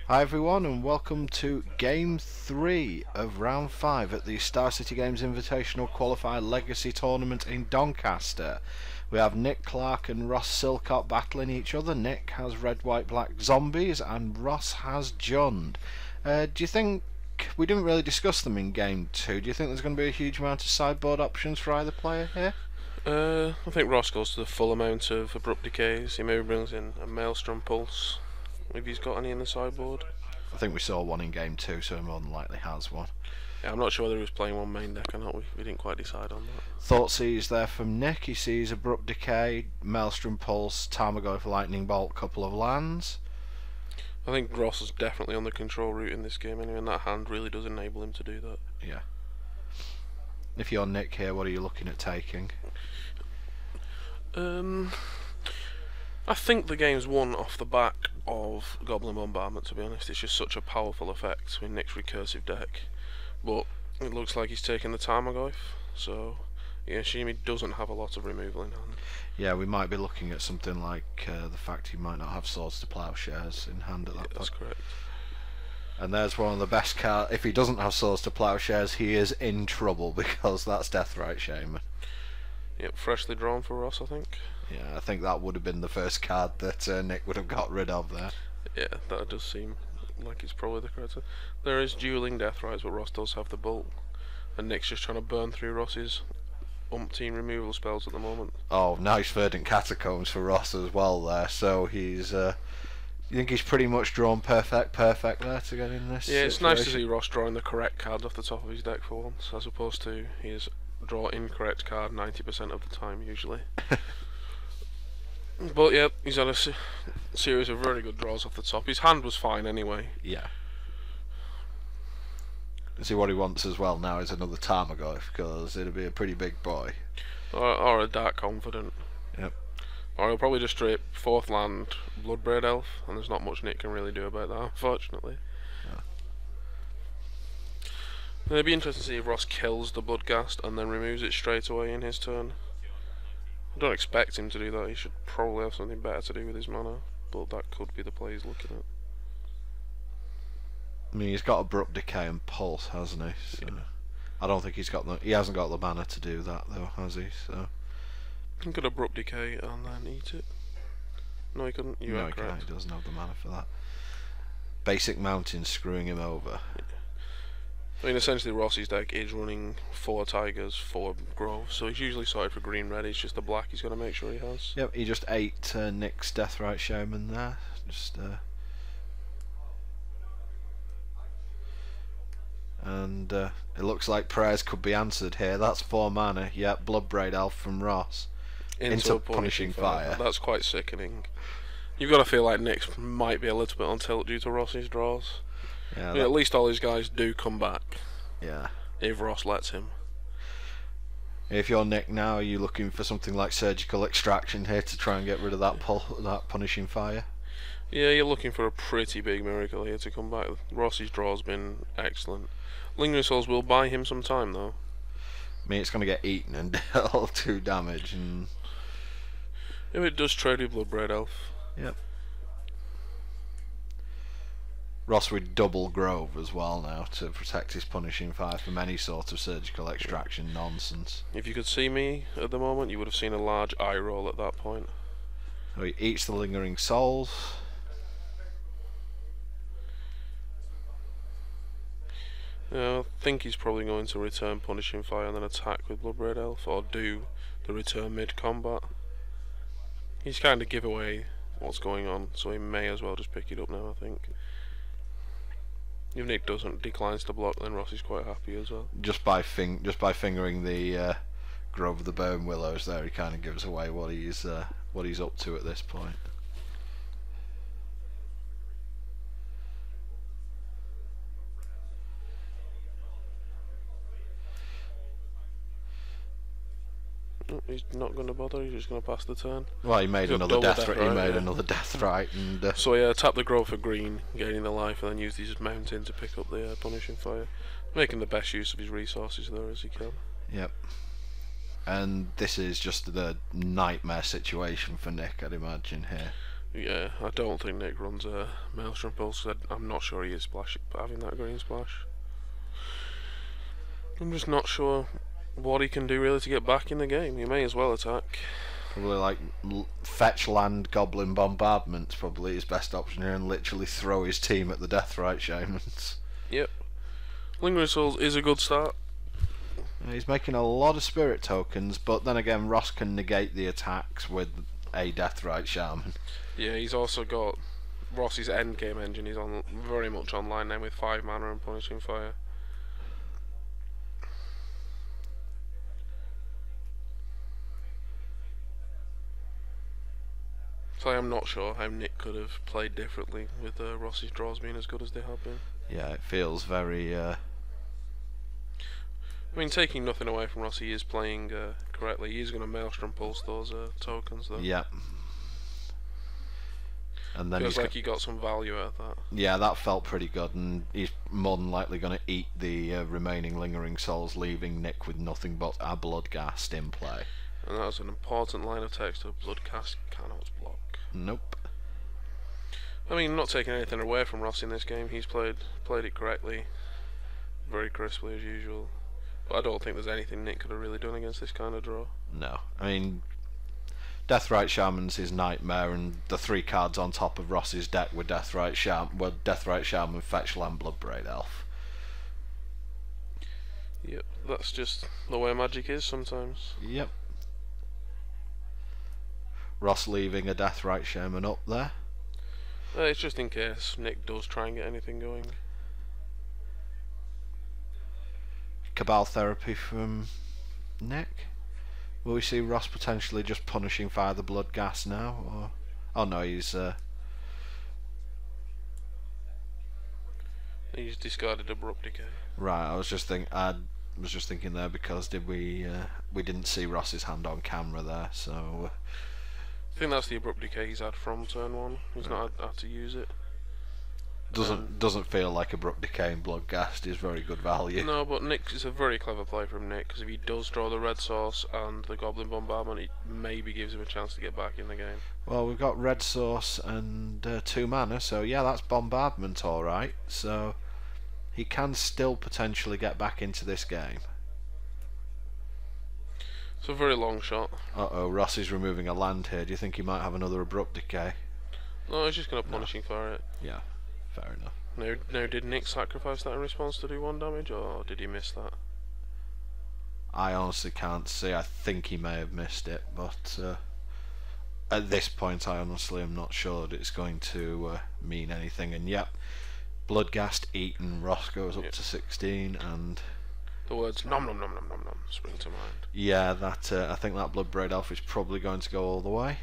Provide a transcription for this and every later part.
Hi everyone and welcome to Game 3 of Round 5 at the Star City Games Invitational Qualified Legacy Tournament in Doncaster. We have Nick Clark and Ross Silcock battling each other. Nick has red, white, black zombies and Ross has Jund. Do you think, we didn't really discuss them in Game 2, do you think there's going to be a huge amount of sideboard options for either player here? I think Ross goes to the full amount of abrupt decays. He maybe brings in a Maelstrom Pulse if he's got any in the sideboard. I think we saw one in Game 2, so he more than likely has one. Yeah, I'm not sure whether he was playing one main deck or not. We didn't quite decide on that. Thoughtseize there from Nick. He sees Abrupt Decay, Maelstrom Pulse, Tarmogoyf Lightning Bolt, couple of lands. I think Ross is definitely on the control route in this game anyway, and that hand really does enable him to do that. Yeah. If you're Nick here, what are you looking at taking? I think the game's won off the back of Goblin Bombardment, to be honest. It's just such a powerful effect with Nick's recursive deck. But it looks like he's taking the Tarmogoyf, so yeah, assume he doesn't have a lot of removal in hand. Yeah, we might be looking at something like the fact he might not have Swords to Plowshares in hand at that point. That's correct. And there's one of the best cards. If he doesn't have Swords to Plowshares, he is in trouble because that's Deathrite Shaman. Yep, freshly drawn for Ross, I think. Yeah, I think that would have been the first card that Nick would have got rid of there. Yeah, that does seem like it's probably the correct. There is dueling Deathrites, but Ross does have the Bolt. And Nick's just trying to burn through Ross's umpteen removal spells at the moment. Oh, nice Verdant Catacombs for Ross as well there. So he's, you think he's pretty much drawn perfect there to get in this Yeah, it's situation? nice to see Ross drawing the correct cards off the top of his deck for once, as opposed to his draw incorrect card 90% of the time usually. But yeah, he's had a series of very good draws off the top. His hand was fine anyway. Yeah. See, what he wants as well now is another Tarmogoyf, because it'll be a pretty big boy. Or a Dark Confident. Yep. Or he'll probably just straight 4th land Bloodbraid Elf, and there's not much Nick can really do about that, unfortunately. Yeah. It'd be interesting to see if Ross kills the Bloodghast and then removes it straight away in his turn. I don't expect him to do that. He should probably have something better to do with his mana, but that could be the play he's looking at. I mean, he's got Abrupt Decay and Pulse, hasn't he? So yeah. I don't think he's got the. He hasn't got the mana to do that though, has he? So he could Abrupt Decay and then eat it. No, he couldn't. You are correct. He doesn't have the mana for that. Basic Mountain screwing him over. Yeah. I mean, essentially Ross's deck is running 4 Tigers, 4 Groves, so he's usually sorted for green-red, it's just the black he's got to make sure he has. Yep, he just ate Nick's Deathrite Shaman there. Just and it looks like prayers could be answered here. That's 4 mana. Yep, Bloodbraid Elf from Ross into Punishing Fire. That's quite sickening. You've got to feel like Nick might be a little bit on tilt due to Ross's draws. Yeah, I mean, at least all these guys do come back. Yeah. If Ross lets him. If you're Nick now, are you looking for something like Surgical Extraction here to try and get rid of that Punishing Fire? Yeah, you're looking for a pretty big miracle here to come back. Ross's draw's been excellent. Lingering Souls will buy him some time though. I mean, it's going to get eaten and deal 2 damage. And if it does trade with Bloodbraid Elf. Yep. Ross with double Grove as well now to protect his Punishing Fire from any sort of Surgical Extraction nonsense. If you could see me at the moment, you would have seen a large eye roll at that point. So he eats the Lingering Souls. Yeah, I think he's probably going to return Punishing Fire and then attack with Bloodbraid Elf, or do the return mid-combat. He's kind of give away what's going on, so he may as well just pick it up now, I think. If Nick declines to block, then Ross is quite happy as well. Just by fingering the Grove of the Burn Willows there, he kind of gives away what he's up to at this point. He's not going to bother. He's just going to pass the turn. Well, he made another Deathrite. He made another Deathrite, and so yeah, tap the Grove for green, gaining the life, and then use his mountain to pick up the Punishing Fire, making the best use of his resources there as he can. Yep. And this is just the nightmare situation for Nick, I'd imagine here. Yeah, I don't think Nick runs a Maelstrom Pulse. I'm not sure he is having that green splash. I'm just not sure what he can do really to get back in the game. He may as well attack. Probably like fetch land Goblin Bombardment's probably his best option here, and literally throw his team at the Deathrite Shamans. Yep. Lingering Souls is a good start. He's making a lot of spirit tokens, but then again Ross can negate the attacks with a Deathrite Shaman. Yeah, he's also got Ross's endgame engine. He's on very much online now with 5 mana and Punishing Fire. So I'm not sure how Nick could have played differently with Ross's draws being as good as they have been. Yeah, it feels very... I mean, taking nothing away from Ross, he is playing correctly. He's going to Maelstrom Pulse those tokens, though. Yeah. And then feels like he got some value out of that. Yeah, that felt pretty good, and he's more than likely going to eat the remaining Lingering Souls, leaving Nick with nothing but a Bloodghast in play. And that was an important line of text of Bloodghast cannot block. Nope. I mean, not taking anything away from Ross in this game. He's played it correctly, very crisply as usual. But I don't think there's anything Nick could have really done against this kind of draw. No. I mean, Deathrite Shaman's his nightmare, and the 3 cards on top of Ross's deck were Deathrite Shaman, Fetch Land, Bloodbraid Elf. Yep, that's just the way Magic is sometimes. Yep. Ross leaving a Deathrite Shaman up there. It's just in case Nick does try and get anything going. Cabal Therapy from Nick. Will we see Ross potentially just punishing Fire the Bloodghast now? Or... Oh no, he's discarded Abrupt Decay. Right, I was just thinking there, because we didn't see Ross's hand on camera there, so I think that's the Abrupt Decay he's had from turn 1. He's not had to use it. Doesn't feel like Abrupt Decay and Bloodghast is very good value. No, but it's a very clever play from Nick, because if he does draw the red source and the Goblin Bombardment, it maybe gives him a chance to get back in the game. Well, we've got red source and 2 mana, so yeah, that's Bombardment alright, so he can still potentially get back into this game. It's a very long shot. Uh-oh, Ross is removing a land here. Do you think he might have another Abrupt Decay? No, he's just going to Punishing Fire it. Yeah, fair enough. Now, did Nick sacrifice that in response to do 1 damage, or did he miss that? I honestly can't see. I think he may have missed it, but at this point I honestly am not sure that it's going to mean anything. And yep, Bloodghast eaten, Ross goes up to 16, and the words nom nom nom nom nom nom spring to mind. Yeah, that I think that Bloodbraid Elf is probably going to go all the way.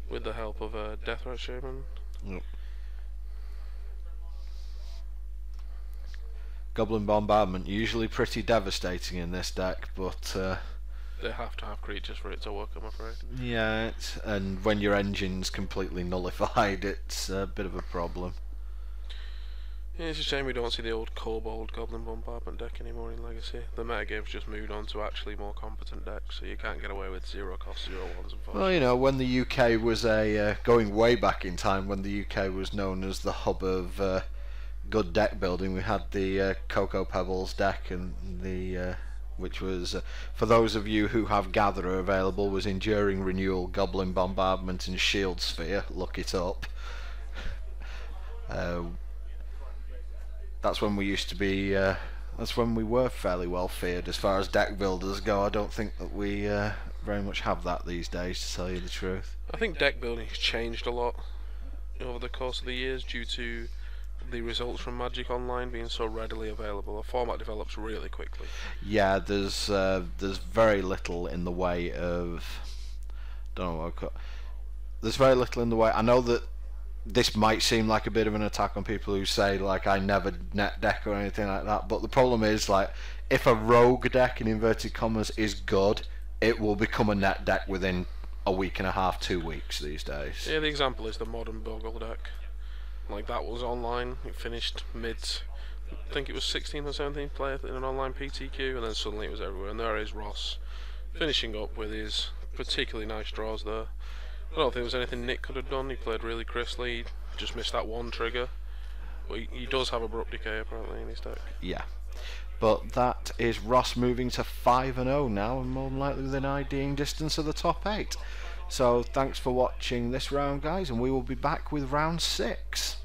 With the help of a Deathrite Shaman. Yep. Goblin Bombardment, usually pretty devastating in this deck, but they have to have creatures for it to work, I'm afraid. Yeah, and when your engine's completely nullified, it's a bit of a problem. Yeah, it's a shame we don't see the old Kobold Goblin Bombardment deck anymore in Legacy. The metagame's just moved on to actually more competent decks, so you can't get away with 0 cost 0 1s, unfortunately. Well, you know, when the UK was going way back in time, when the UK was known as the hub of good deck building, we had the Cocoa Pebbles deck, and the which was, for those of you who have Gatherer available, was Enduring Renewal, Goblin Bombardment and Shield Sphere. Look it up. That's when we used to be, that's when we were fairly well feared as far as deck builders go. I don't think that we very much have that these days, to tell you the truth. I think deck building has changed a lot over the course of the years due to the results from Magic Online being so readily available. A format develops really quickly. Yeah, there's very little in the way of, don't know what I'd call, there's very little in the way. I know that this might seem like a bit of an attack on people who say like I never net deck or anything like that, but the problem is, like, if a rogue deck in inverted commas is good, it will become a net deck within a week and a half, 2 weeks these days. Yeah, the example is the modern Bogle deck. Like, that was online, it finished mid, I think it was 16th or 17th player in an online PTQ, and then suddenly it was everywhere. And there is Ross finishing up with his particularly nice draws there. I don't think there was anything Nick could have done. He played really crisply. He just missed that one trigger. But he does have abrupt decay apparently in his deck. Yeah. But that is Ross moving to 5-0 now, and more than likely within IDing distance of the top 8. So thanks for watching this round, guys, and we will be back with round 6.